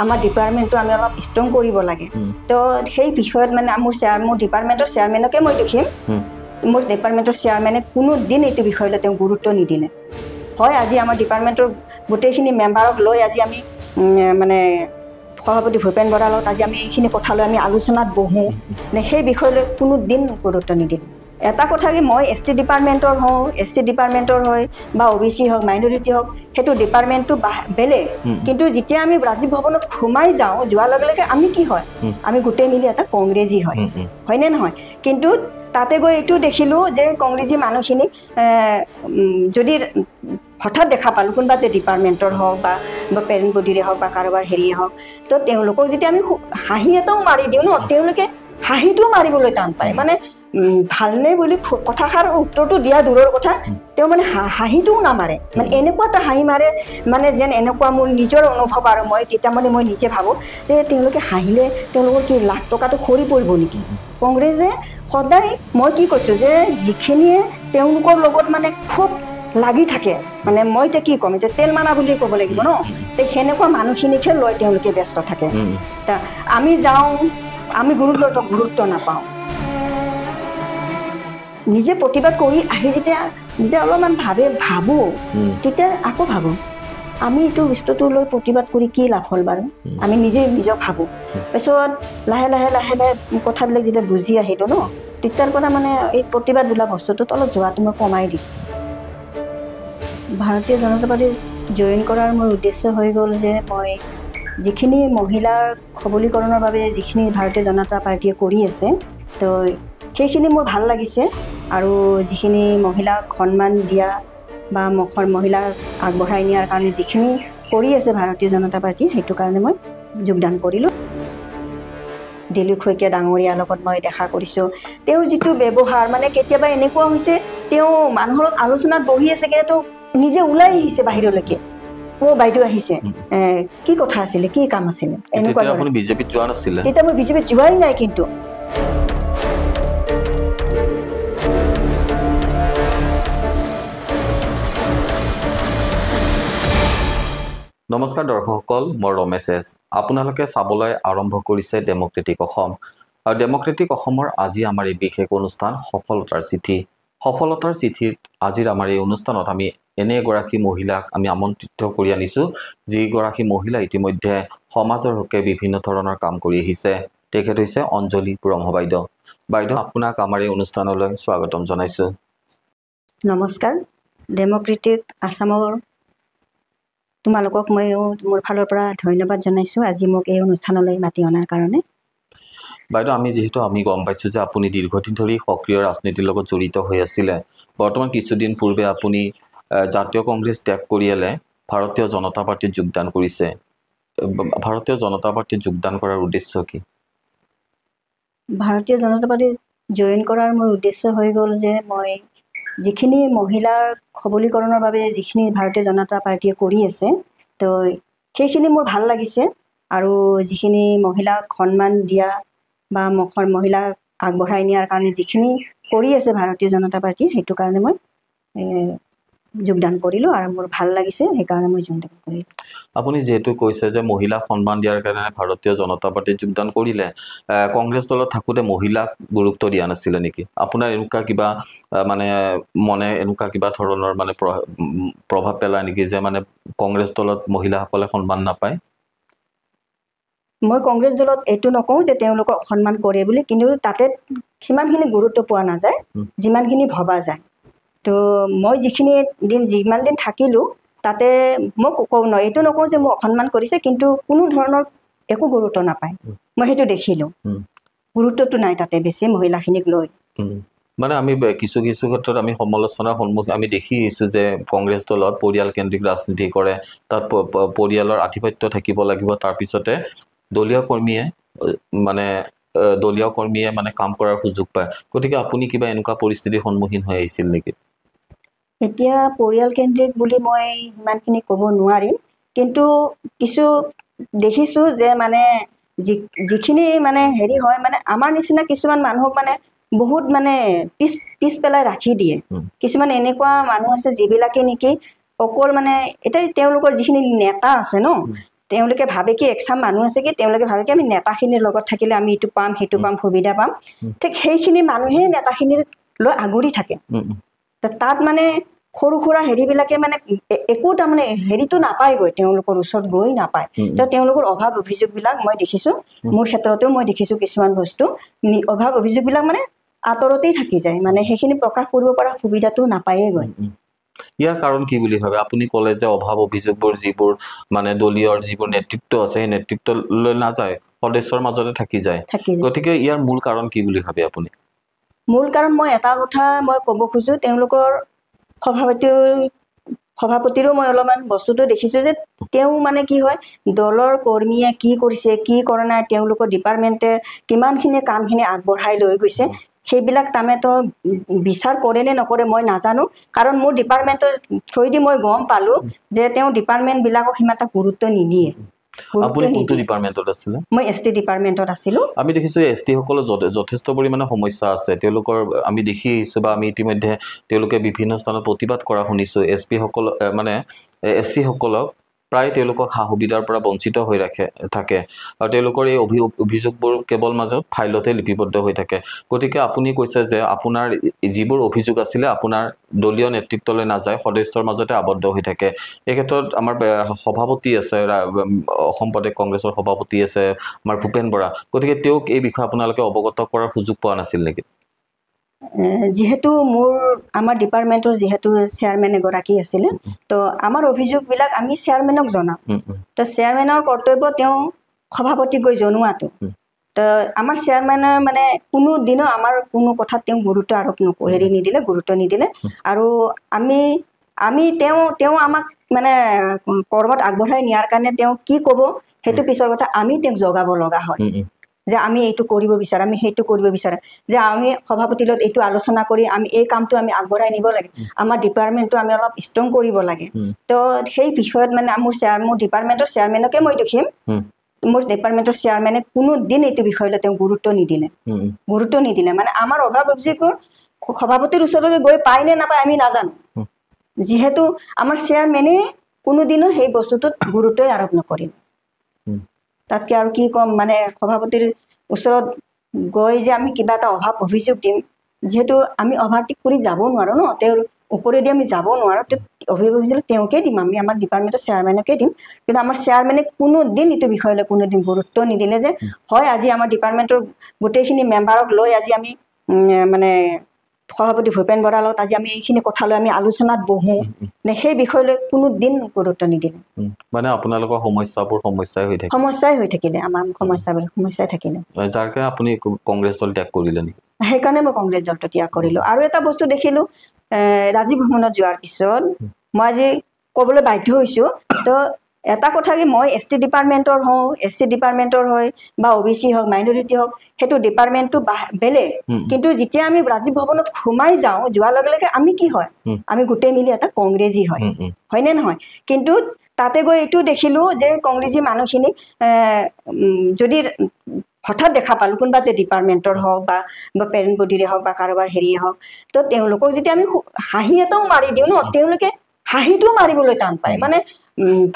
আমাৰ ডিপাৰ্টমেণ্টটো আমি অলপ ষ্ট্ৰং কৰিব লাগে তো সেই বিষয়ত মানে মোৰ ডিপাৰ্টমেণ্টৰ চেয়াৰমেনকে মই দেখিম মোৰ ডিপাৰ্টমেণ্টৰ চেয়াৰমেনে কোনো দিন এইটো বিষয়লৈ তেওঁ গুৰুত্ব নিদিলে হয় আজি আমাৰ ডিপাৰ্টমেণ্টৰ গোটেইখিনি মেম্বাৰক লৈ আজি আমি মানে সভাপতি ভূপেন বৰাৰ লগত আজি আমি এইখিনি কথা লৈ আমি আলোচনাত বহোঁ নে সেই বিষয়লৈ কোনো দিন গুৰুত্ব নিদিলে এটা কথা কি মই ST ডিপাৰ্টমেণ্টৰ হওঁ SC ডিপাৰ্টমেণ্টৰ হয় বা OBC হওক মাইনৰিটি হওক সেইটো ডিপাৰ্টমেণ্টটো বেলেগ কিন্তু যেতিয়া আমি ৰাজীৱ ভৱনত সোমাই যাওঁ যোৱাৰ লগে লগে আমি কি হয় আমি গোটেই মিলি এটা কংগ্ৰেছী হয়নে নহয় কিন্তু তাতে গৈ এইটো দেখিলোঁ যে কংগ্ৰেছী মানুহখিনি যদি হঠাৎ দেখা পালোঁ কোনোবা ডিপাৰ্টমেণ্টৰ হওক বা পেৰেণ্ট বডিৰে হওক বা কাৰোবাৰ হেৰিয়ে হওক তো তেওঁলোকক যেতিয়া আমি হাঁহি এটাও মাৰি দিওঁ ন তেওঁলোকে হাঁহিটোও মাৰিবলৈ টান পায় মানে ভালনে বুলি কথাষাৰ উত্তৰটো দিয়া দূৰৰ কথা তেওঁ মানে হাঁহিটোও নামাৰে মানে এনেকুৱা এটা হাঁহি মাৰে মানে যেন এনেকুৱা মোৰ নিজৰ অনুভৱ আৰু মই তেতিয়া মানে মই নিজে ভাবোঁ যে তেওঁলোকে হাঁহিলে তেওঁলোকৰ কি লাখ টকাটো সৰি পৰিব নেকি কংগ্ৰেছে সদায় মই কি কৈছোঁ যে যিখিনিয়ে তেওঁলোকৰ লগত মানে খুব লাগি থাকে মানে মই এতিয়া কি ক'ম এতিয়া তেল মানা বুলি ক'ব লাগিব ন সেনেকুৱা মানুহখিনিকহে লৈ তেওঁলোকে ব্যস্ত থাকে আমি যাওঁ আমি গুৰুত্ব নাপাওঁ নিজে প্ৰতিবাদ কৰি আহি যেতিয়া অলপমান ভাবোঁ তেতিয়া আকৌ ভাবোঁ আমি এইটো বস্তুটো লৈ প্ৰতিবাদ কৰি কি লাভ হ'ল বাৰু আমি নিজক ভাবোঁ তাৰপিছত লাহে কথাবিলাক যেতিয়া বুজি আহিলোঁ ন তেতিয়াৰ পৰা মানে এই প্ৰতিবাদ বোলা বস্তুটোত অলপ যোৱাটো মই কমাই দিওঁ ভাৰতীয় জনতা পাৰ্টি জইন কৰাৰ মোৰ উদ্দেশ্য হৈ গ'ল যে মই যিখিনি মহিলাৰ সবলীকৰণৰ বাবে যিখিনি ভাৰতীয় জনতা পাৰ্টিয়ে কৰি আছে তো সেইখিনি মোৰ ভাল লাগিছে আৰু যিখিনি মহিলাক সন্মান দিয়া বা মহিলাক আগবঢ়াই নিয়াৰ কাৰণে যিখিনি কৰি আছে ভাৰতীয় জনতা পাৰ্টি সেইটো কাৰণে মই যোগদান কৰিলোঁ দিলীপ শইকীয়া ডাঙৰীয়াৰ লগত মই দেখা কৰিছোঁ তেওঁৰ যিটো ব্যৱহাৰ মানে কেতিয়াবা এনেকুৱা হৈছে তেওঁ মানুহৰ আলোচনাত বহি আছে কিন্তু নিজে ওলাই আহিছে বাহিৰলৈকে বাইদেউ আহিছে কি কথা আছিলে কি কাম আছিলে এনেকুৱা আপুনি বিজেপিত যোৱা নাছিলে তেতিয়া মই বিজেপিত যোৱাই নাই কিন্তু নমস্কাৰ দৰ্শকসকল মই ৰমেশ এছ আপোনালোকে চাবলৈ আৰম্ভ কৰিছে ডেমক্ৰেটিক অসম আৰু ডেমক্ৰেটিক অসমৰ আজি আমাৰ এই বিশেষ অনুষ্ঠান সফলতাৰ চিঠিত আজিৰ আমাৰ এই অনুষ্ঠানত আমি এনে এগৰাকী মহিলাক আমি আমন্ত্ৰিত কৰি আনিছোঁ যিগৰাকী মহিলা ইতিমধ্যে সমাজৰ হকে বিভিন্ন ধৰণৰ কাম কৰি আহিছে তেখেত হৈছে অঞ্জলি ব্ৰহ্ম বাইদেউ আপোনাক আমাৰ এই অনুষ্ঠানলৈ স্বাগতম জনাইছোঁ নমস্কাৰ ডেমক্ৰেটিক আসামৰ তোমালোকক মই মোৰ ফালৰ পৰা ধন্যবাদ জনাইছোঁ আজি মোক এই অনুষ্ঠানলৈ মাতি অনাৰ কাৰণে বাইদেউ আমি গম পাইছোঁ যে আপুনি দীৰ্ঘদিন ধৰি সক্ৰিয় ৰাজনীতিৰ লগত জড়িত হৈ আছিলে বৰ্তমান কিছুদিন পূৰ্বে আপুনি জাতীয় কংগ্ৰেছ ত্যাগ কৰিলে ভাৰতীয় জনতা পাৰ্টিত যোগদান কৰিছে ভাৰতীয় জনতা পাৰ্টিত যোগদান কৰাৰ উদ্দেশ্য কি ভাৰতীয় জনতা পাৰ্টিত জইন কৰাৰ মোৰ উদ্দেশ্য হৈ গ'ল যে মই যিখিনি মহিলাৰ সবলীকৰণৰ বাবে যিখিনি ভাৰতীয় জনতা পাৰ্টিয়ে কৰি আছে তো সেইখিনি মোৰ ভাল লাগিছে আৰু যিখিনি মহিলাক সন্মান দিয়া বা মহিলাক আগবঢ়াই নিয়াৰ কাৰণে যিখিনি কৰি আছে ভাৰতীয় জনতা পাৰ্টিয়ে সেইটো কাৰণে মই যোগদান কৰিলোঁ আৰু মোৰ ভাল লাগিছে সেইকাৰণে মই যোগদান কৰিলোঁ আপুনি যেহেতু কৈছে যে মহিলাক সন্মান দিয়াৰ কাৰণে ভাৰতীয় জনতা পাৰ্টিত যোগদান কৰিলে কংগ্ৰেছ দলত থাকোঁতে মহিলাক গুৰুত্ব দিয়া নাছিলে নেকি আপোনাৰ এনেকুৱা কিবা মনে এনেকুৱা কিবা ধৰণৰ মানে প্ৰভাৱ পেলায় নেকি যে মানে কংগ্ৰেছ দলত মহিলাসকলে সন্মান নাপায় মই কংগ্ৰেছ দলত এইটো নকওঁ যে তেওঁলোকক সন্মান কৰে বুলি কিন্তু তাতে সিমানখিনি গুৰুত্ব পোৱা নাযায় যিমানখিনি ভবা যায় তো মই যিমান দিন থাকিলোঁ তাতে মই কওঁ ন এইটো নকওঁ যে মোক অসন্মান কৰিছে কিন্তু কোনো ধৰণৰ একো গুৰুত্ব নাপায় মই সেইটো দেখিলোঁ গুৰুত্বটো নাই তাতে বেছি মহিলাখিনিক লৈ মানে আমি কিছু ক্ষেত্ৰত আমি সমালোচনাৰ সন্মুখীন আমি দেখি আহিছোঁ যে কংগ্ৰেছ দলত পৰিয়াল কেন্দ্ৰিক ৰাজনীতি কৰে তাত পৰিয়ালৰ আধিপত্য থাকিব লাগিব তাৰপিছতে দলীয় কৰ্মীয়ে মানে কাম কৰাৰ সুযোগ পায় গতিকে আপুনি কিবা এনেকুৱা পৰিস্থিতিৰ সন্মুখীন হৈ আহিছিল নেকি এতিয়া পৰিয়াল কেন্দ্ৰিক বুলি মই ইমানখিনি ক'ব নোৱাৰিম কিন্তু কিছু দেখিছোঁ যে মানে যিখিনি মানে হেৰি হয় মানে আমাৰ নিচিনা কিছুমান মানুহক মানে বহুত মানে পিছ পেলাই ৰাখি দিয়ে কিছুমান এনেকুৱা মানুহ আছে যিবিলাকে নেকি অকল মানে এতিয়া তেওঁলোকৰ যিখিনি নেতা আছে ন তেওঁলোকে ভাবে কি একচাম মানুহ আছে কি তেওঁলোকে ভাবে কি আমি নেতাখিনিৰ লগত থাকিলে আমি এইটো পাম সেইটো পাম সুবিধা পাম ঠিক সেইখিনি মানুহে নেতাখিনিৰ লৈ আগুৰি থাকে তাত মানে সৰু সুৰা হেৰিবিলাকে মানে একো তাৰমানে হেৰিটো নাপায়গৈ তেওঁলোকৰ ওচৰত গৈ নাপায় তো তেওঁলোকৰ অভাৱ অভিযোগবিলাক মই দেখিছোঁ মোৰ ক্ষেত্ৰতেও মই দেখিছোঁ কিছুমান বস্তু অভাৱ অভিযোগবিলাক মানে আঁতৰতেই থাকি যায় মানে সেইখিনি প্ৰকাশ কৰিব পৰা সুবিধাটো নাপায়েগৈ ইয়াৰ কাৰণ কি বুলি ভাবে আপুনি ক'লে যে অভাৱ অভিযোগবোৰ যিবোৰ মানে দলীয়ৰ যিবোৰ নেতৃত্ব আছে সেই নেতৃত্বলৈ নাযায় সদস্যৰ মাজতে থাকি যায় গতিকে ইয়াৰ মূল কাৰণ কি বুলি ভাবে আপুনি মূল কাৰণ মই এটা কথা মই ক'ব খোজো তেওঁলোকৰ সভাপতিৰো মই অলপমান বস্তুটো দেখিছোঁ যে তেওঁ মানে কি হয় দলৰ কৰ্মীয়ে কি কৰিছে কি কৰা নাই তেওঁলোকৰ ডিপাৰ্টমেণ্টে কিমানখিনি কামখিনি আগবঢ়াই লৈ গৈছে সেইবিলাক তামেতো বিচাৰ কৰে নে নকৰে মই নাজানো কাৰণ মোৰ ডিপাৰ্টমেণ্টৰ থ্ৰুদি মই গম পালোঁ যে তেওঁ ডিপাৰ্টমেণ্টবিলাকক সিমান এটা গুৰুত্ব নিদিয়ে আপুনি কোনটো ডিপাৰ্টমেণ্টত আছিল মই এছটি ডিপাৰ্টমেণ্টত আছিলোঁ আমি দেখিছোঁ এছটি সকলৰ যথেষ্ট পৰিমাণে সমস্যা আছে তেওঁলোকৰ আমি দেখি আহিছোঁ বা আমি ইতিমধ্যে তেওঁলোকে বিভিন্ন স্থানত প্ৰতিবাদ কৰা শুনিছোঁ এছপি সকল মানে এছচি সকলক প্ৰায় তেওঁলোকক সা সুবিধাৰ পৰা বঞ্চিত হৈ থাকে আৰু তেওঁলোকৰ এই অভিযোগবোৰ কেৱল মাজত ফাইলতে লিপিবদ্ধ হৈ থাকে গতিকে আপুনি কৈছে যে আপোনাৰ যিবোৰ অভিযোগ আছিলে আপোনাৰ দলীয় নেতৃত্বলৈ নাযায় সদস্যৰ মাজতে আবদ্ধ হৈ থাকে এই ক্ষেত্ৰত আমাৰ সভাপতি আছে অসম প্ৰদেশ কংগ্ৰেছৰ সভাপতি আছে আমাৰ ভূপেন বৰা গতিকে তেওঁক এই বিষয়ে আপোনালোকে অৱগত কৰাৰ সুযোগ পোৱা নাছিল নেকি যেহেতু আমাৰ ডিপাৰ্টমেণ্টৰ যেহেতু চেয়াৰমেন এগৰাকী আছিলে তো আমাৰ অভিযোগবিলাক আমি চেয়াৰমেনক জনাওঁ তো চেয়াৰমেনৰ কৰ্তব্য তেওঁ সভাপতিক গৈ জনোৱাটো তো আমাৰ চেয়াৰমেনৰ মানে কোনো দিনো আমাৰ কোনো কথাত তেওঁ গুৰুত্ব আৰোপ গুৰুত্ব নিদিলে আৰু আমি তেওঁ আমাক মানে ক'ৰবাত আগবঢ়াই নিয়াৰ কাৰণে তেওঁ কি ক'ব সেইটো পিছৰ কথা আমি তেওঁক জগাব লগা হয় যে আমি এইটো কৰিব বিচাৰো আমি সেইটো কৰিব বিচাৰো যে আমি সভাপতিৰ লগত এইটো আলোচনা কৰি আমি এই কামটো আমি আগবঢ়াই নিব লাগে আমাৰ ডিপাৰ্টমেণ্টটো আমি অলপ ষ্ট্ৰং কৰিব লাগে তো সেই বিষয়ত মানে মোৰ ডিপাৰ্টমেণ্টৰ চেয়াৰমেনকে মই দেখিম মোৰ ডিপাৰ্টমেণ্টৰ চেয়াৰমেনে কোনো দিন এইটো বিষয়লৈ তেওঁ গুৰুত্ব নিদিলে মানে আমাৰ অভাৱ অভিযোগবোৰ সভাপতিৰ ওচৰলৈ গৈ পায় নে নাপায় আমি নাজানো যিহেতু আমাৰ চেয়াৰমেনে কোনোদিনো সেই বস্তুটোত গুৰুত্বই আৰোপ নকৰিলে তাতকৈ আৰু কি ক'ম মানে সভাপতিৰ ওচৰত গৈ যে আমি কিবা এটা অভাৱ অভিযোগ দিম যিহেতু আমি অভাৰটেক কৰি যাব নোৱাৰোঁ ন তেওঁৰ ওপৰেদি আমি যাব নোৱাৰোঁ অভিযোগ তেওঁকে দিম আমি আমাৰ ডিপাৰ্টমেণ্টৰ চেয়াৰমেনকে দিম কিন্তু আমাৰ চেয়াৰমেনে কোনোদিন এইটো বিষয়লৈ কোনোদিন গুৰুত্ব নিদিলে যে হয় আজি আমাৰ ডিপাৰ্টমেণ্টৰ গোটেইখিনি মেম্বাৰক লৈ আজি আমি মানে সভাপতি ভূপেন বৰাৰ লগত আজি আমি এইখিনি কথা লৈ আমি আলোচনাত বহোঁ নে সেই বিষয়লৈ কোনোদিন গুৰুত্ব নিদিলে মানে আপোনালোকৰ সমস্যাই হৈ থাকিলে আমাৰ সমস্যাই থাকিলে যাৰ কাৰণে আপুনি কংগ্ৰেছ দল ত্যাগ কৰিলে নেকি সেইকাৰণে মই কংগ্ৰেছ দলটো ত্যাগ কৰিলোঁ আৰু এটা বস্তু দেখিলোঁ ৰাজীৱ ভৱনত যোৱাৰ পিছত মই আজি ক'বলৈ বাধ্য হৈছোঁ তো এটা কথা কি মই এছ টি ডিপাৰ্টমেণ্টৰ হওঁ এছ চি ডিপাৰ্টমেণ্টৰ হয় বা OBC হওক মাইনৰিটি হওক সেইটো ডিপাৰ্টমেণ্টটো বেলেগ কিন্তু যেতিয়া আমি ৰাজীৱ ভৱনত সোমাই যোৱাৰ লগে লগে আমি কি হয় আমি গোটেই মিলি এটা কংগ্ৰেছী হয়নে নহয় কিন্তু তাতে গৈ এইটো দেখিলোঁ যে কংগ্ৰেছী মানুহখিনিক যদি হঠাৎ দেখা পালোঁ কোনোবা ডিপাৰ্টমেণ্টৰ হওক বা পেৰেণ্ট বডিৰে হওক বা কাৰোবাৰ হেৰিয়ে হওক তো তেওঁলোকক যেতিয়া আমি হাঁহি এটাও মাৰি দিওঁ ন তেওঁলোকে হাঁহিটোও মাৰিবলৈ টান পায় মানে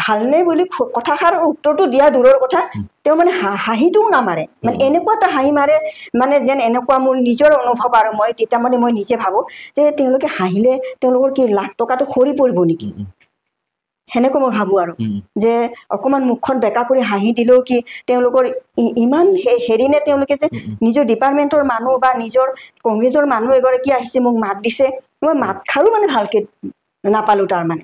ভালনে বুলি কথাষাৰ উত্তৰটো দিয়া দূৰৰ কথা তেওঁ মানে হাঁহিটোও নামাৰে মানে এনেকুৱা এটা হাঁহি মাৰে মানে যেন এনেকুৱা মোৰ নিজৰ অনুভৱ আৰু মই তেতিয়া মানে মই নিজে ভাবোঁ যে তেওঁলোকে হাঁহিলে তেওঁলোকৰ কি লাখ টকাটো সৰি পৰিব নেকি সেনেকৈ মই ভাবোঁ আৰু যে অকণমান মুখখন বেকা কৰি হাঁহি দিলেও কি তেওঁলোকৰ ইমান হেৰি নে তেওঁলোকে যে নিজৰ ডিপাৰ্টমেণ্টৰ মানুহ বা নিজৰ কংগ্ৰেছৰ মানুহ এগৰাকী আহিছে মোক মাত দিছে মই মাত খাৰো মানে ভালকৈ নাপালোঁ তাৰমানে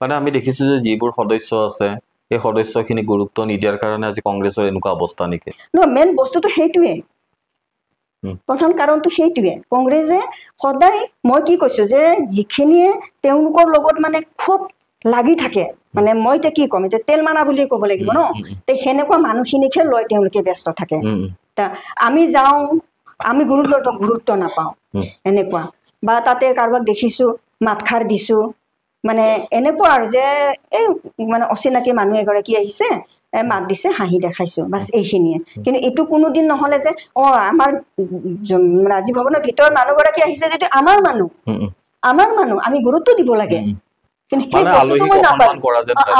মানে আমি দেখিছোঁ যে যিবোৰ সদস্য আছে এই সদস্যখিনি গুৰুত্ব নিদিয়াৰ কাৰণে আজি কংগ্ৰেছৰ এনেকুৱা অৱস্থা নেকি মেইন বস্তুটো সেইটোৱে প্ৰধান কাৰণটো সেইটোৱে কংগ্ৰেছে সদায় মই কি কৈছোঁ যে যিখিনিয়ে তেওঁলোকৰ লগত মানে খুব লাগি থাকে মানে মই এতিয়া কি ক'ম এতিয়া তেল মাৰা বুলিয়ে ক'ব লাগিব ন তে সেনেকুৱা মানুহখিনিকহে লৈ তেওঁলোকে ব্যস্ত থাকে আমি যাওঁ আমি গুৰুত্ব নাপাওঁ এনেকুৱা বা তাতে কাৰোবাক দেখিছোঁ মাতষাৰ দিছোঁ মানে এনেকুৱা আৰু যে এই মানে অচিনাকি মানুহ এগৰাকী আহিছে মাত দিছে হাঁহি দেখাইছোঁ বাছ এইখিনিয়ে কিন্তু এইটো কোনোদিন নহ'লে যে আমাৰ ৰাজীৱ ভৱনৰ ভিতৰত মানুহগৰাকী আহিছে যদি আমাৰ মানুহ আমি গুৰুত্ব দিব লাগে কিন্তু সেই বস্তুটো মই নাপাওঁ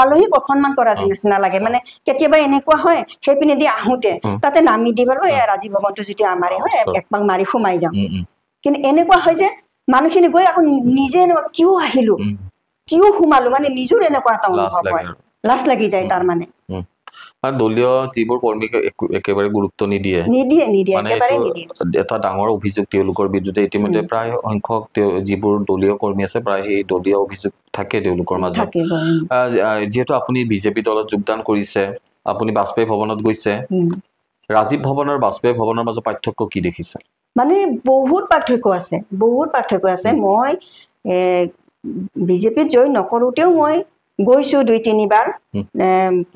আলহীক অসন্মান কৰা নিচিনা লাগে মানে কেতিয়াবা এনেকুৱা হয় সেইপিনে দি আহোঁতে তাতে নামি দি বাৰু ৰাজীৱ ভৱনটো যদি আমাৰে হয় একপাক মাৰি সোমাই যাওঁ কিন্তু এনেকুৱা হয় যে মানুহখিনি গৈ আকৌ নিজে কিয় আহিলো কিয় সোমালো মানে নিজৰ এনেকুৱা এটা অনুভৱ হয় লাজ লাগি যায় তাৰ মানে দলীয় যিবোৰ কৰ্মীক একেবাৰে গুৰুত্ব নিদিয়ে এটা ডাঙৰ অভিযোগ তেওঁলোকৰ বিৰুদ্ধে ইতিমধ্যে প্ৰায় সংখ্যক যিবোৰ দলীয় কৰ্মী আছে প্ৰায় সেই দলীয় অভিযোগ থাকে তেওঁলোকৰ মাজত যিহেতু আপুনি বিজেপি দলত যোগদান কৰিছে আপুনি বাজপেয়ী ভৱনত গৈছে ৰাজীৱ ভৱনৰ বাজপেয়ী ভৱনৰ মাজত পাৰ্থক্য কি দেখিছে মানে বহুত পাৰ্থক্য আছে মই বিজেপিত জইন নকৰোতেও মই গৈছো 2-3 বাৰ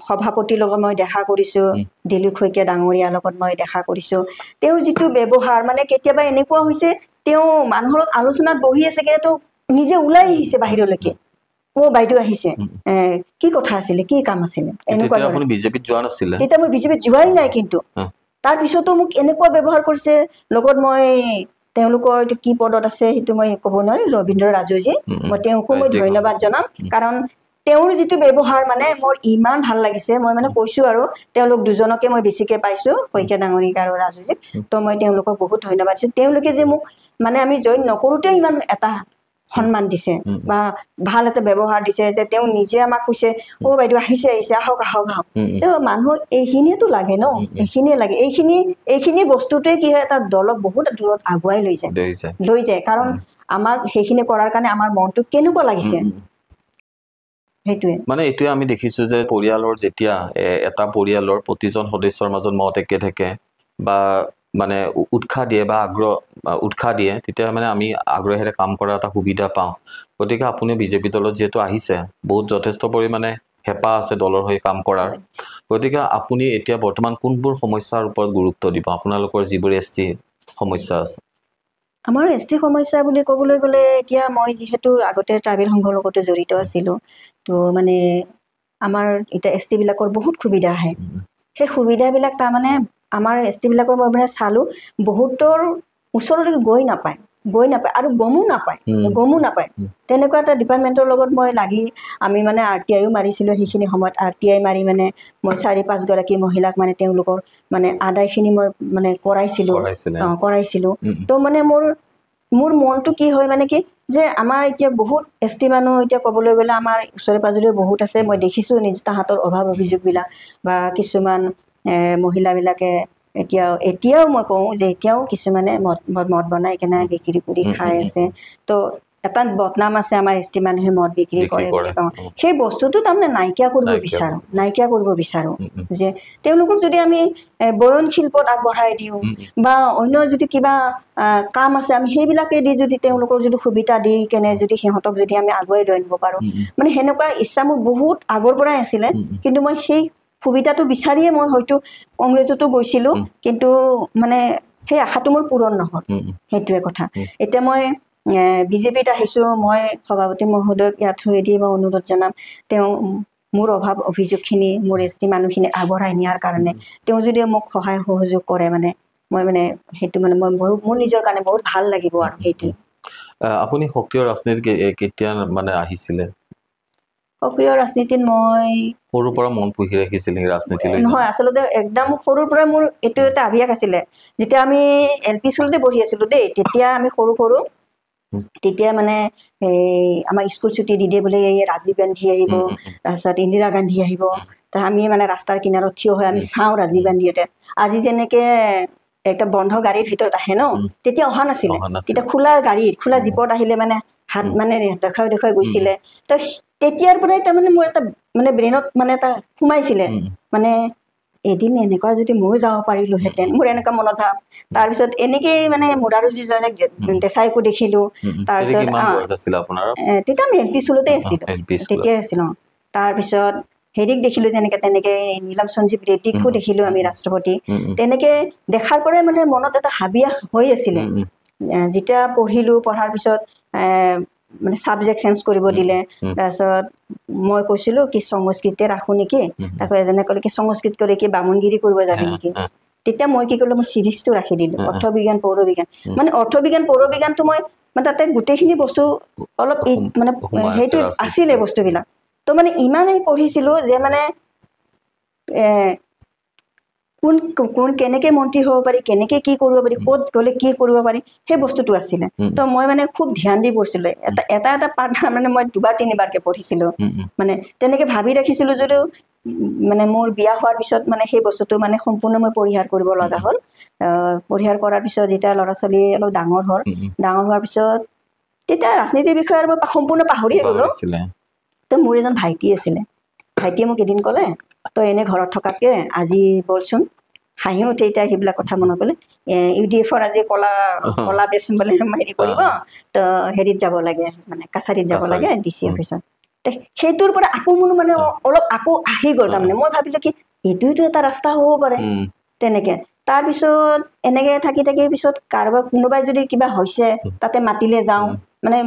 সভাপতিৰ লগত মই দেখা কৰিছো দিলীপ শইকীয়া ডাঙৰীয়াৰ লগত মই দেখা কৰিছো তেওঁৰ যিটো ব্যৱহাৰ মানে কেতিয়াবা এনেকুৱা হৈছে তেওঁ মানুহৰ আলোচনাত বহি আছে কিন্তু নিজে ওলাই আহিছে বাহিৰলৈকে বাইদেউ আহিছে কি কথা আছিলে কি কাম আছিলে এনেকুৱা আপুনি বিজেপিত যোৱা নাছিলে তেতিয়া মই বিজেপিত যোৱাই নাই কিন্তু তাৰ পিছতো মোক এনেকুৱা ব্যৱহাৰ কৰিছে লগত মই তেওঁলোকৰ কি পদত আছে সেইটো মই ক'ব নোৱাৰো ৰবীন্দ্ৰ ৰাজুজি মই তেওঁকো মই ধন্যবাদ জনাম কাৰণ তেওঁৰ যিটো ব্যৱহাৰ মানে মোৰ ইমান ভাল লাগিছে মই মানে কৈছো আৰু তেওঁলোক দুজনকে মই বেছিকে পাইছো শইকীয়া ডাঙৰীক আৰু ৰাজুজিক তো মই তেওঁলোকক বহুত ধন্যবাদ দিছো তেওঁলোকে যে মোক মানে আমি জইন নকৰোতে ইমান এটা সন্মান দিছে বা ভাল এটা ব্যৱহাৰ দিছে যে তেওঁ নিজে আমাক কৈছে বাইদেউ আহিছে আহক তো মানুহ এইখিনিয়েতো লাগে ন এইখিনিয়ে লাগে এইখিনি বস্তুটোৱে কি হয় এটা দলক বহুত দূৰত আগুৱাই লৈ যায় কাৰণ আমাক সেইখিনি কৰাৰ কাৰণে আমাৰ মনটো কেনেকুৱা লাগিছে মানে এইটোৱে আমি দেখিছো যে পৰিয়ালৰ যেতিয়া এটা পৰিয়ালৰ প্ৰতিজন সদস্যৰ মাজত মত একে থাকে বা মানে উৎসাহ দিয়ে বা উৎসাহ দিয়ে তেতিয়া মানে আমি আগ্ৰহেৰে কাম কৰাৰ এটা সুবিধা পাওঁ গতিকে আপুনি বিজেপি দলত যিহেতু আহিছে বহুত যথেষ্ট পৰিমাণে হেঁপাহ আছে দলৰ হৈ কাম কৰাৰ গতিকে আপুনি এতিয়া বৰ্তমান কোনবোৰ সমস্যাৰ ওপৰত গুৰুত্ব দিব আপোনালোকৰ যিবোৰ এছটি সমস্যা আছে আমাৰ এছটি সমস্যা বুলি ক'বলৈ গ'লে এতিয়া মই যিহেতু আগতে ট্ৰাইবেল সংঘৰ লগতে জড়িত আছিলোঁ তো মানে আমাৰ এতিয়া এছটি বিলাকৰ বহুত সুবিধা আহে সেই সুবিধাবিলাক তাৰমানে আমাৰ এছটি বিলাকৰ মই মানে চালোঁ বহুতৰ ওচৰলৈকে গৈ নাপায় আৰু গমো নাপায় তেনেকুৱা এটা ডিপাৰ্টমেণ্টৰ লগত মই লাগি আমি মানে RTIও মাৰিছিলোঁ সেইখিনি সময়ত RTI মাৰি মানে মই 4-5 গৰাকী মহিলাক মানে তেওঁলোকৰ মানে আদায়খিনি মই মানে কৰাইছিলোঁ তো মানে মোৰ মনটো কি হয় মানে কি যে আমাৰ এতিয়া বহুত এছটি মানুহ এতিয়া ক'বলৈ গ'লে আমাৰ ওচৰে পাজৰে বহুত আছে মই দেখিছোঁ নিজ তাহাঁতৰ অভাৱ অভিযোগবিলাক বা কিছুমান মহিলাবিলাকে এতিয়াও মই কওঁ যে এতিয়াও কিছুমানে মদ বনাই কেনে বিক্ৰী কৰি খাই আছে তো এটা বদনাম আছে আমাৰ এছটি মানুহে মদ বিক্ৰী কৰে বুলি কওঁ সেই বস্তুটো তাৰমানে নাইকিয়া কৰিব বিচাৰোঁ যে তেওঁলোকক যদি আমি বয়ন শিল্পত আগবঢ়াই দিওঁ বা অন্য যদি কিবা কাম আছে আমি সেইবিলাকে দি যদি তেওঁলোকক যদি সুবিধা দি কেনে যদি সিহঁতক যদি আমি আগুৱাই লৈ আনিব পাৰোঁ মানে সেনেকুৱা ইচ্ছা মোৰ বহুত আগৰ পৰাই আছিলে কিন্তু মই সেই সুবিধাটো বিচাৰিয়ে মই হয়তো কংগ্ৰেছতো গৈছিলোঁ কিন্তু মানে সেই আশাটো মোৰ পূৰণ নহ'ল সেইটোৱে কথা এতিয়া মই বিজেপিত আহিছোঁ মই সভাপতি মহোদয়ক ইয়াত থৈ মই অনুৰোধ জনাম তেওঁ মোৰ অভাৱ অভিযোগখিনি মোৰ এছটি মানুহখিনি আগবঢ়াই নিয়াৰ কাৰণে তেওঁ যদি মোক সহায় সহযোগ কৰে মানে মই মানে সেইটো মানে মই মোৰ নিজৰ কাৰণে বহুত ভাল লাগিব আৰু সেইটোৱে আপুনি সক্ৰিয় ৰাজনীতিত কেতিয়া মানে আহিছিলে সক্ৰিয় ৰাজনীতিত মই সৰুৰ পৰা মন পুহি ৰাখিছিল ৰাজনীতিলৈ নহয় আচলতে একদম সৰুৰ পৰা মোৰ এইটো এটা আভিয়াস আছিলে যেতিয়া আমি LP স্কুলতে পঢ়ি আছিলোঁ দেই তেতিয়া আমি সৰু তেতিয়া মানে আমাৰ স্কুল ছুটি দি দিয়ে বোলে ৰাজীৱ গান্ধী আহিব তাৰপিছত ইন্দিৰা গান্ধী আহিব তাৰ আমি মানে ৰাস্তাৰ কিনাৰত থিয় হৈ আমি চাওঁ ৰাজীৱ গান্ধীহঁতে আজি যেনেকে একটা বন্ধ গাড়ীৰ ভিতৰত আহে ন তেতিয়া অহা নাছিলে তেতিয়া খোলা জীপত আহিলে মানে হাত মানে দেখাই গৈছিলে তো তেতিয়াৰ পৰাই তাৰমানে মোৰ এটা মানে ব্ৰেইনত মানে এটা সোমাইছিলে মানে এদিন এনেকুৱা যদি ময়ো যাব পাৰিলোহেঁতেন মোৰ এনেকুৱা মনত ভাৱ তাৰপিছত এনেকেই মানে মুৰাৰুজীজনক দেশাইকো দেখিলোঁ তাৰপিছত তেতিয়া আমি LP স্কুলতে আছিলোঁ তেতিয়াই আছিলোঁ তাৰপিছত হেৰিক দেখিলোঁ তেনেকে নীলম সঞ্জীৱ ৰেড্ডিকো দেখিলোঁ আমি ৰাষ্ট্ৰপতি তেনেকে দেখাৰ পৰাই মানে মনত এটা হাবিয়াস হৈ আছিলে যেতিয়া পঢ়াৰ পিছত মানে ছাবজেক্ট চেঞ্জ কৰিব দিলে তাৰপিছত মই কৈছিলোঁ কি সংস্কৃতে ৰাখোঁ নেকি তাৰপৰা এজনে ক'লে কি সংস্কৃত কৰি কি বামুণগিৰি কৰিব যাবি নেকি তেতিয়া মই কি কৰিলোঁ মই চিভিক্সটো ৰাখি দিলোঁ অৰ্থবিজ্ঞান পৌৰবিজ্ঞান মানে অৰ্থবিজ্ঞান পৌৰবিজ্ঞানটো মই মানে তাতে গোটেইখিনি বস্তু অলপ মানে সেইটো আছিলে বস্তুবিলাক তো মানে ইমানেই পঢ়িছিলোঁ যে মানে কোন কোন কেনেকে মন্ত্ৰী হ'ব পাৰি কেনেকে কি কৰিব পাৰি ক'ত গ'লে কি কৰিব পাৰি সেই বস্তুটো আছিলে তো মই মানে খুব ধ্যান দি পঢ়িছিলোঁ এটা পাঠ মানে মই 2-3বাৰকে পঢ়িছিলোঁ মানে তেনেকে ভাবি ৰাখিছিলোঁ যদিও মানে মোৰ বিয়া হোৱাৰ পিছত মানে সেই বস্তুটো মানে সম্পূৰ্ণ মই পৰিহাৰ কৰিব লগা হ'ল পৰিহাৰ কৰাৰ পিছত যেতিয়া ল'ৰা ছোৱালী অলপ ডাঙৰ হ'ল ডাঙৰ হোৱাৰ পিছত তেতিয়া ৰাজনীতিৰ বিষয়ে আৰু মই সম্পূৰ্ণ পাহৰিয়ে গ'লো তো মোৰ এজন ভাইটি আছিলে ভাইটিয়ে মোক এদিন ক'লে তই এনে ঘৰত থকাতকে আজি বলচোন হাঁহি উঠে এতিয়া সেইবিলাক কথা মনত পেলাই UDF-ৰ আজি কলা বেচ বোলে হেৰি কৰিব তো হেৰিত যাব লাগে মানে কাছাৰীত যাব লাগে DC অফিচত সেইটোৰ পৰা আকৌ মোৰ মানে অলপ আকৌ আহি গ'ল তাৰমানে মই ভাবিলোঁ কি এইটোতো এটা ৰাস্তা হ'ব পাৰে তেনেকে তাৰপিছত এনেকে থাকি পিছত কাৰোবাৰ কোনোবাই যদি কিবা হৈছে তাতে মাতিলে যাওঁ মানে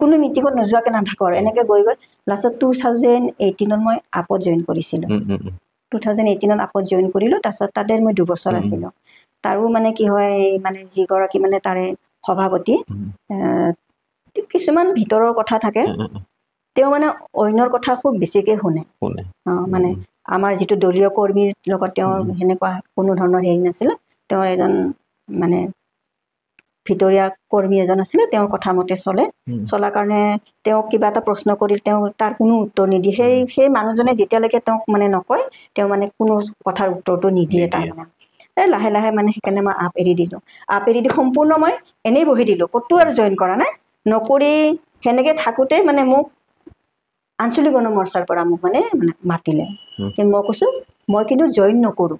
কোনো মিটিঙত নোযোৱাকে নাথাকো আৰু এনেকে গৈ লাষ্টত 2018ত মই আপত জইন কৰিছিলোঁ 2018ত আপত জইন কৰিলোঁ তাৰপিছত তাতে মই 2 বছৰ আছিলোঁ তাৰো মানে কি হয় মানে যিগৰাকী মানে তাৰে সভাপতি কিছুমান ভিতৰৰ কথা থাকে তেওঁ মানে অন্যৰ কথা খুব বেছিকে শুনে মানে আমাৰ যিটো দলীয় কৰ্মীৰ লগত তেওঁৰ সেনেকুৱা কোনো ধৰণৰ হেৰি নাছিলে তেওঁৰ এজন মানে ভিতৰীয়া কৰ্মী এজন আছিলে তেওঁৰ কথা মতে চলাৰ কাৰণে তেওঁক কিবা এটা প্ৰশ্ন কৰিল তেওঁ তাৰ কোনো উত্তৰ নিদিয়ে সেই মানুহজনে যেতিয়ালৈকে তেওঁক মানে নকয় তেওঁ মানে কোনো কথাৰ উত্তৰটো নিদিয়ে তাৰমানে লাহে লাহে মানে সেইকাৰণে মই আপ এৰি দিলোঁ আপ এৰি দি সম্পূৰ্ণ মই এনেই বহি দিলোঁ ক'তো আৰু জইন কৰা নাই নকৰি সেনেকে থাকোঁতে মানে মোক আঞ্চলিক গণ মৰ্চাৰ পৰা মোক মানে মাতিলে কিন্তু মই কৈছোঁ মই কিন্তু জইন নকৰোঁ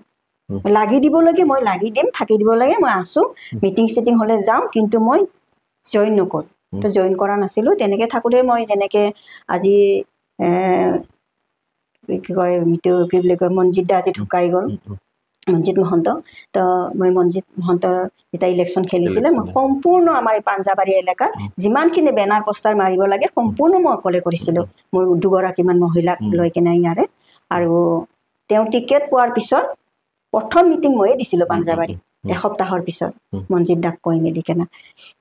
লাগি দিব লাগে মই লাগি দিম থাকি দিব লাগে মই আছোঁ মিটিং চিটিং হ'লে যাওঁ কিন্তু মই জইন নকৰোঁ তো জইন কৰা নাছিলোঁ তেনেকৈ থাকোঁতে মই যেনেকৈ আজি কি কয় মিটো কি বুলি কয় মনজিত দা আজি ঢুকাই গ'ল মনজিত মহন্ত তো মই মনজিত মহন্তৰ যেতিয়া ইলেকশ্যন খেলিছিলে মই সম্পূৰ্ণ আমাৰ এই পাঞ্জাবাৰী এলেকাত যিমানখিনি বেনাৰ পোষ্টাৰ মাৰিব লাগে সম্পূৰ্ণ মই অকলে কৰিছিলোঁ মোৰ 2গৰাকীমান মহিলাক লৈ কিনে ইয়াৰে আৰু তেওঁ টিকেট পোৱাৰ পিছত প্ৰথম মিটিং ময়ে দিছিলোঁ পাঞ্জাবাৰী এসপ্তাহৰ পিছত মনজিত দাক কৈ মেলি কেনে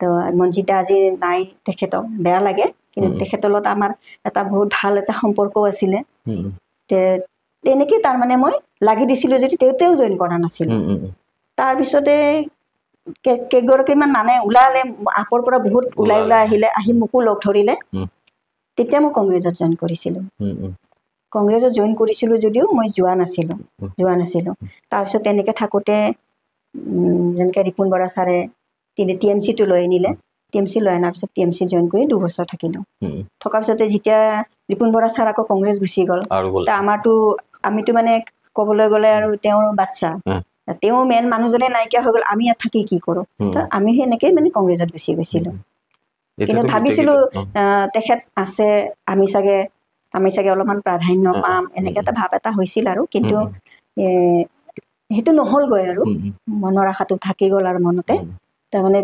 তো মনজিত দা আজি নাই তেখেতক বেয়া লাগে কিন্তু তেখেতৰ লগত আমাৰ এটা বহুত ভাল এটা সম্পৰ্কও আছিলে তেনেকৈ তাৰমানে মই লাগি দিছিলোঁ যদি তেওঁতেও জইন কৰা নাছিলোঁ তাৰপিছতে কেইগৰাকীমান মানে ওলালে আপৰ পৰা বহুত ওলাই আহিলে আহি মোকো লগ ধৰিলে তেতিয়া মই কংগ্ৰেছত জইন কৰিছিলোঁ কংগ্ৰেছত জইন কৰিছিলোঁ যদিও মই যোৱা নাছিলোঁ তাৰপিছত তেনেকৈ থাকোঁতে যেনেকৈ ৰিপুণ বৰা ছাৰে TMC-টো লৈ আনিলে TMC লৈ অনাৰ পিছত TMC জইন কৰি 2 বছৰ থাকিলোঁ থকাৰ পিছতে যেতিয়া ৰিপুণ বৰা ছাৰ আকৌ কংগ্ৰেছ গুচি গ'ল আমিতো মানে ক'বলৈ গ'লে আৰু তেওঁৰ বাচ্চা তেওঁ মেইন মানুহজনে নাইকিয়া হৈ গ'ল আমি ইয়াত থাকি কি কৰোঁ আমি সেনেকৈ মানে কংগ্ৰেছত গুচি গৈছিলোঁ কিন্তু ভাবিছিলোঁ তেখেত আছে আমি চাগে অলপমান প্ৰাধান্য পাম এনেকৈ এটা ভাৱ এটা হৈছিল আৰু কিন্তু সেইটো নহ'লগৈ আৰু মনৰ আশাটো থাকি গ'ল আৰু মনতে তাৰমানে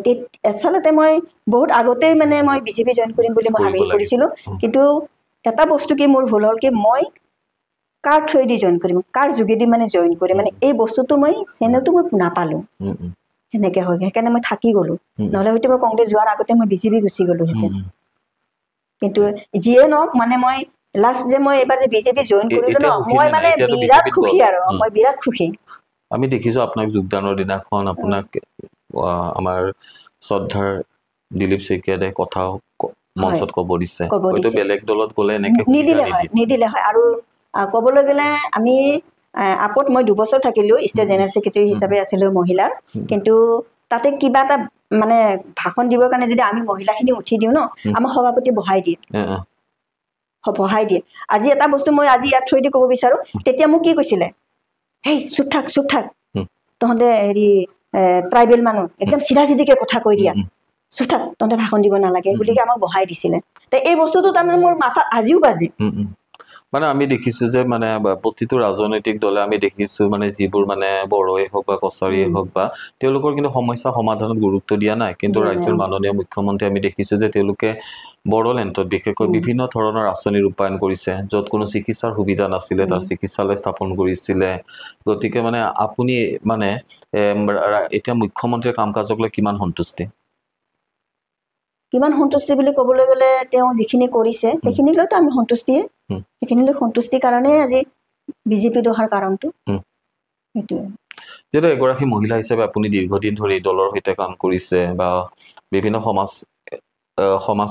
আচলতে মই বহুত আগতেই মানে মই BJP জইন কৰিম বুলি মই ভাবি কৰিছিলোঁ কিন্তু এটা বস্তু কি মোৰ ভুল হ'ল কি মই কাৰ থ্ৰুৱেদি জইন কৰিম কাৰ যোগেদি মানে জইন কৰিম মানে এই বস্তুটো মই চেনেলটো মই নাপালোঁ সেনেকৈ হয় সেইকাৰণে মই থাকি গ'লোঁ নহ'লে হয়তো মই কংগ্ৰেছ যোৱাৰ আগতে মই BJP গুচি গ'লোহেঁতেন কিন্তু যিয়ে নহওক মানে মই লাষ্ট যে মই এবাৰ যে BJP জইন কৰিলোঁ ন মই মানে বিৰাট খুশি আৰু মই বিৰাট খুশি আমি দেখিছোঁ আপোনাক যোগদানৰ দিনাখন আপোনাক আমাৰ শ্ৰদ্ধাৰ দিলীপ শইকীয়াই কথাও মঞ্চত ক'ব দিছে হয়তো বেলেগ দলত গ'লে এনেকৈ নিদিলে হয় আৰু ক'বলৈ গ'লে আমি আপত মই 2 বছৰ থাকিলোঁ ষ্টেট জেনেৰেল ছেক্ৰেটাৰী হিচাপে আছিলোঁ মহিলাৰ কিন্তু তাতে কিবা এটা মানে ভাষণ দিবৰ কাৰণে যদি আমি মহিলাখিনি উঠি দিওঁ ন আমাৰ সভাপতি বহাই দিয়ে আজি এটা বস্তু মই আজি ইয়াত থৈ দি ক'ব বিচাৰোঁ তেতিয়া মোক কি কৈছিলে হেই চুপ থাক তহঁতে হেৰি ট্ৰাইবেল মানুহ একদম চিধাচিধিকে কথা কৈ দিয়া চুপ থাক তহঁতে ভাষণ দিব নালাগে বুলিকে আমাক বহাই দিছিলে তো এই বস্তুটো তাৰমানে মোৰ মাথাত আজিও বাজে মানে আমি দেখিছোঁ যে মানে প্ৰতিটো ৰাজনৈতিক দলে আমি দেখিছোঁ মানে যিবোৰ মানে বড়োৱে হওক বা কছাৰীয়ে হওক বা তেওঁলোকৰ কিন্তু সমস্যা সমাধানত গুৰুত্ব দিয়া নাই কিন্তু ৰাজ্যৰ মাননীয় মুখ্যমন্ত্ৰী আমি দেখিছোঁ যে তেওঁলোকে বড়োলেণ্ডত বিশেষকৈ বিভিন্ন ধৰণৰ আঁচনি ৰূপায়ণ কৰিছে য'ত কোনো চিকিৎসাৰ সুবিধা নাছিলে তাৰ চিকিৎসালয় স্থাপন কৰিছিলে গতিকে মানে আপুনি মানে এতিয়া মুখ্যমন্ত্ৰীৰ কাম কাজক লৈ কিমান সন্তুষ্টি কিমান সন্তুষ্টি বুলি ক'বলৈ গ'লে তেওঁ যিখিনি কৰিছে সেইখিনি লৈতো আমি সন্তুষ্টিয়ে সেইখিনি লৈ সন্তুষ্টিৰ কাৰণে আজি বিজেপি অহাৰ কাৰণটো সেইটোৱে যেটা এগৰাকী মহিলা হিচাপে আপুনি দীৰ্ঘদিন ধৰি দলৰ সৈতে কাম কৰিছে বা বিভিন্ন সমাজ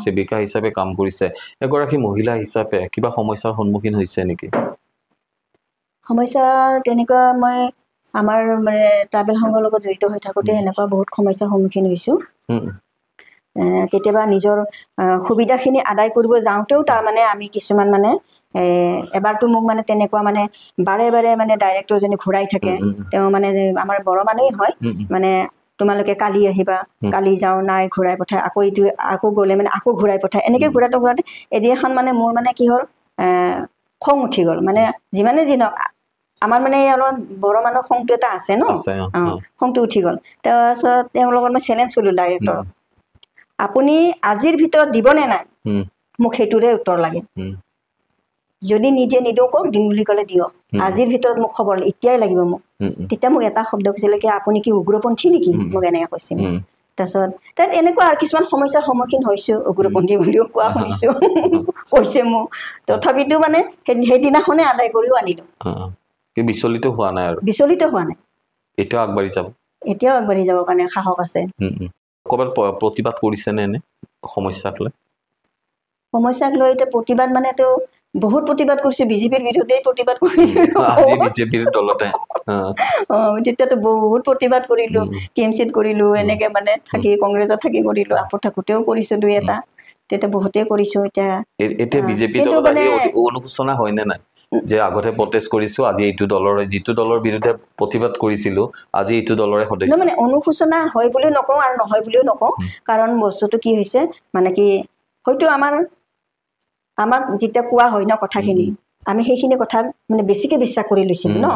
সেৱিকা হিচাপে কাম কৰিছে এগৰাকী মহিলা হিচাপে কিবা সমস্যাৰ সন্মুখীন হৈছে নেকি সমস্যা তেনেকুৱা মই আমাৰ মানে ট্ৰাইবেল সংঘৰ লগত জড়িত হৈ থাকোঁতে এনেকুৱা বহুত সমস্যাৰ সন্মুখীন হৈছোঁ কেতিয়াবা নিজৰ সুবিধাখিনি আদায় কৰিব যাওঁতেও তাৰমানে আমি কিছুমান মানে এবাৰতো মোক মানে তেনেকুৱা মানে বাৰে বাৰে মানে ডাইৰেক্টৰজনে ঘূৰাই থাকে তেওঁ মানে আমাৰ বড়ো মানুহেই হয় মানে তোমালোকে কালি আহিবা কালি যাওঁ নাই ঘূৰাই পঠায় আকৌ এইটো আকৌ গ'লে মানে আকৌ ঘূৰাই পঠায় এনেকৈ ঘূৰাওঁতে এদিনাখন মানে মোৰ মানে কি হ'ল খং উঠি গ'ল মানে যিমানে যি নহওক আমাৰ মানে অলপ বড়ো মানুহৰ খংটো এটা আছে ন খংটো উঠি গ'ল তাৰপাছত তেওঁৰ লগত মই চেলেঞ্জ কৰিলোঁ ডাইৰেক্টৰক আপুনি আজিৰ ভিতৰত দিবনে নাই মোক সেইটোৰে উত্তৰ লাগে যদি নিদিয়ে নিদিওঁ কওক দিম বুলি ক'লে দিয়ক আজিৰ ভিতৰত মোক খবৰ এতিয়াই লাগিব মোক তেতিয়া মোক এটা শব্দ কৈছিলে কি আপুনি কি উগ্ৰপন্থী নেকি মোক এনেকৈ কৈছে তাৰপিছত তাত এনেকুৱা আৰু কিছুমান সমস্যাৰ সন্মুখীন হৈছোঁ উগ্ৰপন্থী বুলিও কোৱা শুনিছোঁ কৈছে মোক তথাপিতো মানে সেইদিনাখনে আদায় কৰিও আনিলোঁ বিচলিত হোৱা নাই আৰু বিচলিত হোৱা নাই এতিয়াও আগবাঢ়ি যাবৰ কাৰণে সাহস আছে ক'ৰবাত প্ৰতিবাদ কৰিছেনে এনে সমস্যাক লৈ এতিয়া প্ৰতিবাদ মানে তেওঁ বহুত প্ৰতিবাদ কৰিছোঁ বিজেপিৰ বিৰুদ্ধেই প্ৰতিবাদ কৰিছোঁ বিজেপিৰ দলতে তেতিয়াতো বহুত প্ৰতিবাদ কৰিলোঁ TMCত কৰিলোঁ এনেকৈ মানে থাকি কংগ্ৰেছত থাকি কৰিলোঁ আপত থাকোঁতেও কৰিছোঁ দুই এটা তেতিয়া বহুতেই কৰিছোঁ এতিয়া বিজেপি দলত অনুশোচনা হয়নে নাই যে আগতে প্ৰটেষ্ট কৰিছোঁ আজি এইটো দলৰ যিটো দলৰ বিৰুদ্ধে প্ৰতিবাদ কৰিছিলোঁ আজি এইটো দলৰে সদস্য মানে অনুশোচনা হয় বুলিও নকওঁ আৰু নহয় বুলিও নকওঁ কাৰণ বস্তুটো কি হৈছে মানে কি হয়তো আমাক যেতিয়া কোৱা হয় ন কথাখিনি আমি সেইখিনি কথা মানে বেছিকৈ বিশ্বাস কৰি লৈছিলোঁ ন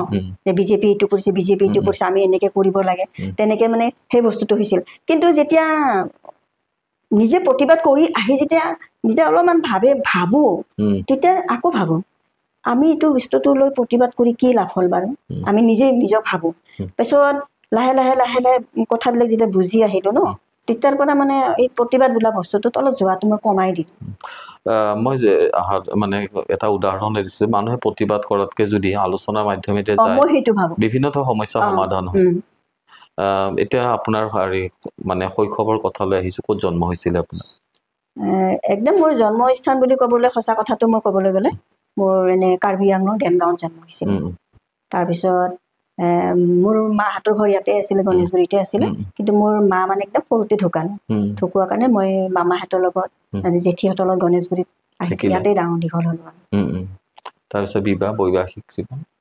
যে বিজেপি এইটো কৰিছে আমি এনেকৈ কৰিব লাগে তেনেকৈ মানে সেই বস্তুটো হৈছিল কিন্তু যেতিয়া নিজে প্ৰতিবাদ কৰি আহি যেতিয়া অলপমান ভাবোঁ তেতিয়া আকৌ ভাবোঁ আমি এইটো বস্তুটো লৈ প্ৰতিবাদ কৰি কি লাভ হ'ল বাৰু আমি নিজক ভাবোঁ তাৰপিছত লাহে লাহে কথাবিলাক যেতিয়া বুজি আহিলোঁ ন তেতিয়াৰ পৰা মানে এই প্ৰতিবাদ বোলা বস্তুটোত অলপ যোৱাটো মই কমাই দিলোঁ মই মানে এটা উদাহৰণ দিছোঁ মানুহে প্ৰতিবাদ কৰাতকৈ যদি আলোচনাৰ মাধ্যমেৰে যায় মই সেইটো ভাবোঁ বিভিন্ন সমস্যা সমাধান হয় এতিয়া আপোনাৰ মানে শৈশৱৰ কথালৈ আহিছোঁ ক'ত জন্ম হৈছিলে আপোনাৰ একদম মোৰ জন্মস্থান বুলি ক'বলৈ সঁচা কথাটো মই ক'বলৈ গ'লে মোৰ এনে কাৰ্বি আংলং দেমগাঁৱত জন্ম হৈছিল তাৰপিছত মোৰ মাহঁতৰ ঘৰ ইয়াতে আছিলে গণেশগুৰিতে আছিলে কিন্তু মোৰ মা মানে একদম সৰুতে ঢুকোৱাৰ কাৰণে মই মামাহঁতৰ লগত জেঠীহঁতৰ লগত গণেশগুৰিত আহি ইয়াতে ডাঙৰ দীঘল হ'লোঁ তাৰপিছত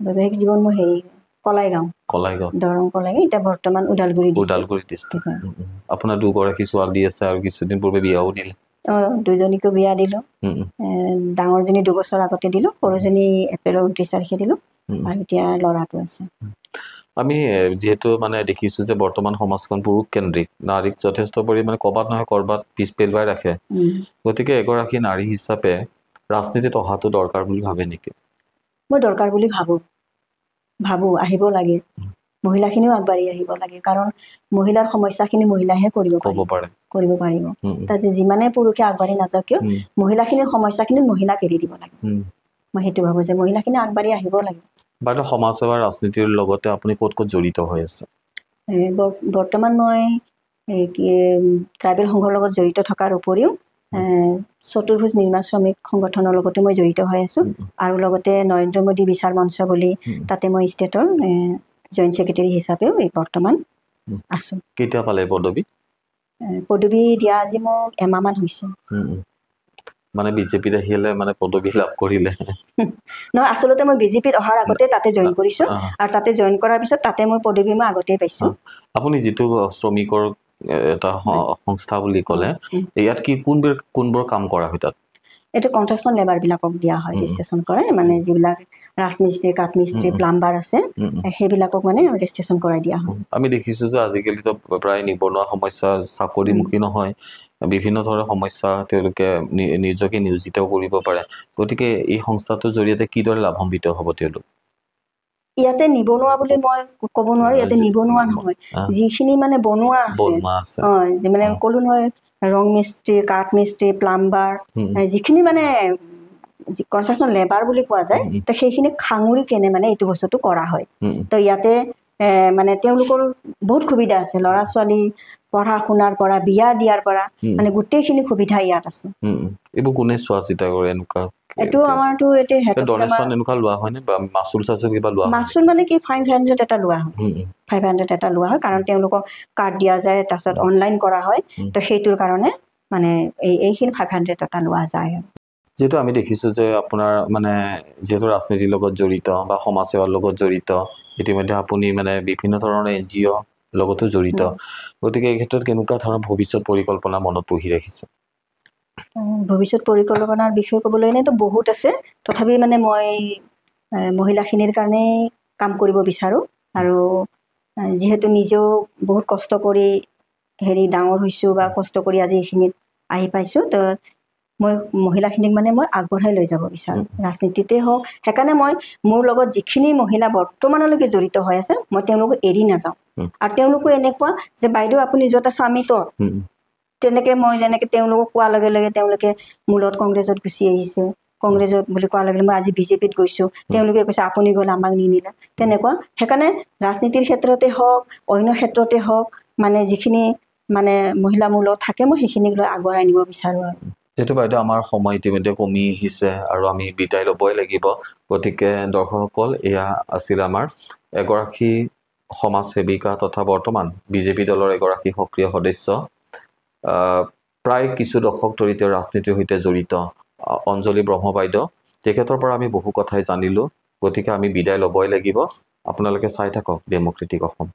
বৈবাহিক জীৱন মোৰ কলাইগাঁও দৰং কলাইগাঁও এতিয়া বৰ্তমান ওদালগুৰি ডিষ্ট্ৰিক্ট আপোনাৰ দুগৰাকী ছোৱালী আছে আৰু কিছুদিন পূৰ্বে বিয়াও দিলে দুজনীকো বিয়া দিলোঁ ডাঙৰজনী 2 বছৰ আগতে দিলোঁ সৰুজনী এপ্ৰিলৰ 29 তাৰিখে দিলোঁ আৰু এতিয়া ল'ৰাটো আছে আমি যিহেতু মানে দেখিছোঁ যে বৰ্তমান সমাজখন পুৰুষ কেন্দ্ৰিক নাৰীক যথেষ্ট পৰিমাণে ক'ৰবাত নহয় ক'ৰবাত পিছ পেলুৱাই ৰাখে গতিকে এগৰাকী নাৰী হিচাপে ৰাজনীতিত অহাটো দৰকাৰ বুলি ভাবে নেকি মই দৰকাৰ বুলি ভাবোঁ আহিব লাগে মহিলাখিনিও আগবাঢ়ি আহিব লাগে কাৰণ মহিলাৰ সমস্যাখিনি মহিলাহে কৰিব পাৰিব তাতে যিমানে পুৰুষে আগবাঢ়ি নাযাওক কিয় মহিলাখিনিৰ সমস্যাখিনি মহিলাক এৰি দিব লাগে মই সেইটো ভাবোঁ যে মহিলাখিনি আগবাঢ়ি আহিব লাগে বাইদেউ সমাজ সেৱা ৰাজনীতিৰ লগতে আপুনি ক'ত জড়িত হৈ আছে বৰ্তমান মই ট্ৰাইবেল সংঘৰ লগত জড়িত থকাৰ উপৰিও চতুৰ্ভুজ নিৰ্মাণ শ্ৰমিক সংগঠনৰ লগতো মই জড়িত হৈ আছোঁ আৰু লগতে নৰেন্দ্ৰ মোদী বিচাৰ মঞ্চ বুলি তাতে মই ষ্টেটৰ জইণ্ট ছেক্ৰেটাৰী হিচাপেও বৰ্তমান আছোঁ কেতিয়া পালে পদবী দিয়া আজি মোক এমাহমান হৈছে মানে বিজেপিত আহিলে মানে পদবী লাভ কৰিলে নহয় আচলতে মই বিজেপিত অহাৰ আগতে তাতে জইন কৰিছোঁ আৰু তাতে জইন কৰাৰ পিছত তাতে মই পদবী মই আগতেই পাইছোঁ আপুনি যিটো শ্ৰমিকৰ এটা সংস্থা বুলি ক'লে ইয়াত কি কোনবোৰ কাম কৰা হয় তাত এইটো কনষ্ট্ৰাকশ্যন লেবাৰবিলাকক দিয়া হয় ৰেজিষ্ট্ৰেশ্যন কৰে মানে যিবিলাক ৰাজমিস্ত্ৰী কাঠমিস্ত্ৰী প্লাম্বাৰ আছে সেইবিলাকক মানে ৰেজিষ্ট্ৰেশ্যন কৰাই দিয়া হয় আমি দেখিছোঁ যে আজিকালিতো প্ৰায় নিবনুৱা সমস্যা চাকৰিমুখী নহয় বিভিন্ন ধৰণৰ সমস্যা তেওঁলোকে নিজকে নিয়োজিত কৰিব পাৰে গতিকে এই সংস্থাটোৰ জৰিয়তে কিদৰে লাভান্বিত হ'ব তেওঁলোক ইয়াতে নিবনুৱা বুলি মই ক'ব নোৱাৰোঁ ইয়াতে নিবনুৱা নহয় যিখিনি মানে বনোৱা আছে মানে ক'লো নহয় ৰং মিস্ত্ৰী, কাঠ মিস্ত্ৰী, প্লাম্বাৰ, যিখিনি মানে কনষ্ট্ৰাকশ্যন লেবাৰ বুলি কোৱা যায়, তো সেইখিনি খাঙুৰি কেনে মানে এইটো বস্তুটো কৰা হয়। তো ইয়াতে মানে তেওঁলোকৰ বহুত সুবিধা আছে, ল'ৰা ছোৱালী পঢ়া শুনাৰ পৰা বিয়া দিয়াৰ পৰা মানে গোটেইখিনি সুবিধা ইয়াত আছে। এইবোৰ কোনে চোৱা চিতা কৰে এনেকুৱা? এইটো আমাৰতো এতিয়া ডনেশ্যন এনেকুৱা লোৱা হয় নে বা মাচুল চাচুল কিবা লোৱা হয়? মাচুল মানে কি 500 এটা লোৱা হয়, 500 এটা লোৱা হয়, কাৰণ তেওঁলোকক কাৰ্ড দিয়া যায়, তাৰপিছত অনলাইন কৰা হয়। তো সেইটোৰ কাৰণে মানে এইখিনি 500 এটা লোৱা যায়। যেহেতু আমি দেখিছো যে আপোনাৰ মানে যেহেতু ৰাজনীতিৰ লগত জড়িত বা সমাজ সেৱাৰ লগত জড়িত, ইতিমধ্যে আপুনি মানে বিভিন্ন ধৰণৰ NGO লগতো জড়িত, গতিকে এই ক্ষেত্ৰত কেনেকুৱা ধৰণৰ ভৱিষ্যত পৰিকল্পনা মনত পুহি ৰাখিছে? ভৱিষ্যত পৰিকল্পনাৰ বিষয়ে ক'বলৈ এনেতো বহুত আছে, তথাপি মানে মই মহিলাখিনিৰ কাৰণে কাম কৰিব বিচাৰোঁ। আৰু যিহেতু নিজেও বহুত কষ্ট কৰি ডাঙৰ হৈছোঁ বা কষ্ট কৰি আজি এইখিনিত আহি পাইছোঁ, তো মই মহিলাখিনিক মানে মই আগবঢ়াই লৈ যাব বিচাৰোঁ, ৰাজনীতিতে হওক। সেইকাৰণে মই মোৰ লগত যিখিনি মহিলা বৰ্তমানলৈকে জড়িত হৈ আছে, মই তেওঁলোকক এৰি নাযাওঁ। আৰু তেওঁলোকো এনেকুৱা যে বাইদেউ আপুনি য'ত আছে আমি ত'ত, তেনেকৈ মই যেনেকৈ তেওঁলোকক কোৱাৰ লগে লগে তেওঁলোকে মূলত কংগ্ৰেছত গুচি আহিছে, কংগ্ৰেছত বুলি কোৱাৰ লগে লগে মই আজি BJPত গৈছোঁ, তেওঁলোকে কৈছে আপুনি গ'লে আমাক নিনিলে, তেনেকুৱা। সেইকাৰণে ৰাজনীতিৰ ক্ষেত্ৰতে হওক, অন্য ক্ষেত্ৰতে হওক, মানে যিখিনি মানে মহিলা মূলত থাকে মই সেইখিনিক লৈ আগুৱাই নিব বিচাৰোঁ। আৰু যেহেতু বাইদেউ আমাৰ সময় ইতিমধ্যে কমি আহিছে আৰু আমি বিদায় ল'বই লাগিব, গতিকে দৰ্শকসকল, এয়া আছিল আমাৰ এগৰাকী সমাজ সেৱিকা তথা বৰ্তমান BJP দলৰ এগৰাকী সক্ৰিয় সদস্য, প্ৰায় কিছু দশক ধৰি তেওঁ ৰাজনীতিৰ সৈতে জড়িত অঞ্জলি ব্ৰহ্ম বাইদেউ। তেখেতৰ পৰা আমি বহু কথাই জানিলোঁ, গতিকে আমি বিদায় ল'বই লাগিব। আপোনালোকে চাই থাকক ডেমক্ৰেটিক অসম।